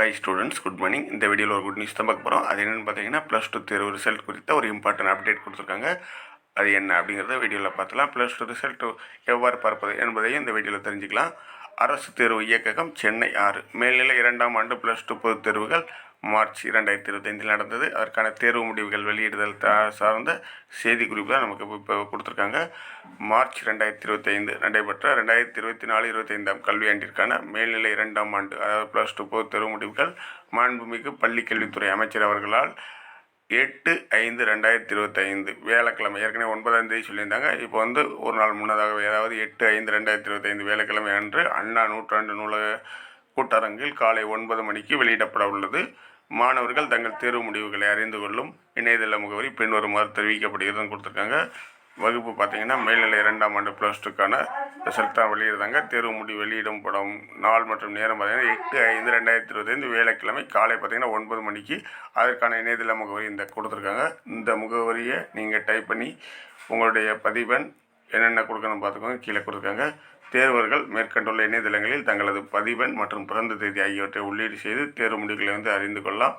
Hi students, good morning. இந்த வீடியோவில் ஒரு குட் நியூஸ் தான் பார்க்க போகிறோம். அது என்னென்னு பார்த்தீங்கன்னா, +2 தேர்வு ரிசல்ட் குறித்த ஒரு இம்பார்ட்டன்ட் அப்டேட் கொடுத்துருக்காங்க. அது என்ன அப்படிங்கிறத வீடியோவில் பார்த்துலாம். +2 ரிசல்ட் எவ்வாறு பார்ப்பது என்பதையும் இந்த வீடியோவில் தெரிஞ்சுக்கலாம். அரசு தேர்வு இயக்ககம் சென்னை 6 மேல்நிலை 2ஆம் ஆண்டு +2 பொதுத் தேர்வுகள் மார்ச் 2025 நடந்தது. அதற்கான தேர்வு முடிவுகள் வெளியிடுதல் சார்ந்த செய்தி குறிப்பு தான் நமக்கு இப்போ கொடுத்துருக்காங்க. மார்ச் 2025 நடைபெற்ற 2024-25ஆம் கல்வியாண்டிற்கான மேல்நிலை 2ஆம் ஆண்டு அதாவது +2 பொதுத் தேர்வு முடிவுகள் மாண்புமிகு பள்ளிக்கல்வித்துறை அமைச்சர் அவர்களால் 8/5/2025 வியாழக்கிழமை, ஏற்கனவே 9ஆம் தேதி சொல்லியிருந்தாங்க. இப்போ ஒரு நாள் முன்னதாகவே, அதாவது 8/5/2025 வியாழக்கிழமை அன்று அண்ணா நூற்றாண்டு நூலக கூட்டரங்கில் காலை 9 மணிக்கு வெளியிடப்பட உள்ளது. மாணவர்கள் தங்கள் தேர்வு முடிவுகளை அறிந்து கொள்ளும் இணையதள முகவரி பின்வருமாறு தெரிவிக்கப்படுகிறதுன்னு கொடுத்துருக்காங்க. வகுப்பு பார்த்தீங்கன்னா மேல்நிலை 2ஆம் ஆண்டு +2க்கான ரிசல்ட் தான் வெளியிடுறாங்க. தேர்வு முடிவு வெளியிடும் படம் நாள் மற்றும் நேரம் பார்த்தீங்கன்னா 8/5/2025 வியாழக்கிழமை காலை பார்த்தீங்கன்னா 9 மணிக்கு. அதற்கான இணையதள முகவரி இந்த கொடுத்துருக்காங்க. இந்த முகவரியை நீங்கள் டைப் பண்ணி உங்களுடைய பதிவெண் என்னென்ன கொடுக்கணும்னு பார்த்துக்கோங்க. கீழே கொடுத்துருக்காங்க. தேர்வர்கள் மேற்கண்டுள்ள இணையதளங்களில் தங்களது பதிவெண் மற்றும் பிறந்த தேதி ஆகியவற்றை உள்ளீடு செய்து தேர்வு முடிவுகளை அறிந்து கொள்ளலாம்.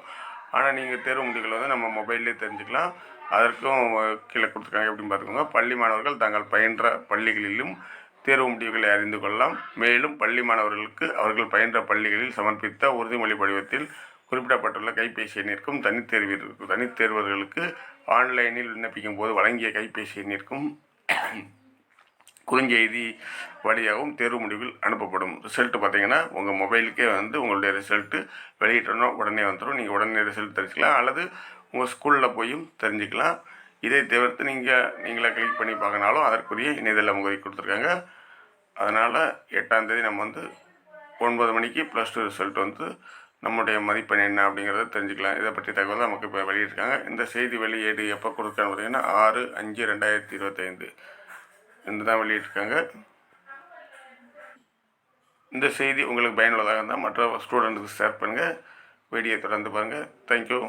ஆனால் நீங்கள் தேர்வு முடிவுகளை நம்ம மொபைல்லே தெரிஞ்சுக்கலாம். அதற்கும் கீழே கொடுத்துருக்காங்க. எப்படின்னு பார்த்துக்கோங்க. பள்ளி மாணவர்கள் தாங்கள் பயின்ற பள்ளிகளிலும் தேர்வு முடிவுகளை அறிந்து கொள்ளலாம். மேலும் பள்ளி மாணவர்களுக்கு அவர்கள் பயின்ற பள்ளிகளில் சமர்ப்பித்த உறுதிமொழி படிவத்தில் குறிப்பிடப்பட்டுள்ள கைபேசி எண்ணிற்கும் தனித்தேர்வர்களுக்கு ஆன்லைனில் விண்ணப்பிக்கும் போது வழங்கிய கைபேசி எண்ணிற்கும் குறுஞ்செய்தி வழியாகவும் தேர்வு முடிவுகள் அனுப்பப்படும். ரிசல்ட்டு பார்த்தீங்கன்னா உங்கள் மொபைலுக்கே உங்களுடைய ரிசல்ட்டு வெளியிட்டணும் உடனே வந்துடும். நீங்கள் உடனே ரிசல்ட் தெரிஞ்சுக்கலாம், அல்லது உங்கள் ஸ்கூலில் போயும் தெரிஞ்சுக்கலாம். இதை தவிர்த்து நீங்களே கிளிக் பண்ணி பார்க்கனாலும் அதற்குரிய இணையதள முகவரி கொடுத்துருக்காங்க. அதனால் 8ஆம் தேதி நம்ம 9 மணிக்கு +2 ரிசல்ட் நம்முடைய மதிப்பெண் என்ன அப்படிங்கிறத தெரிஞ்சுக்கலாம். இதை பற்றி தகவல் நமக்கு இப்போ வெளியிட்டிருக்காங்க. இந்த செய்தி வெளியீடு எப்போ கொடுக்கான்னு பார்த்தீங்கன்னா 6/5/2025 என்று தான் வெளியிட்டிருக்காங்க. இந்த செய்தி உங்களுக்கு பயனுள்ளதாக இருந்தால் மற்ற ஸ்டூடெண்ட்டுக்கு ஷேர் பண்ணுங்கள். வீடியோ தொடர்ந்து பாருங்கள். தேங்க்யூ.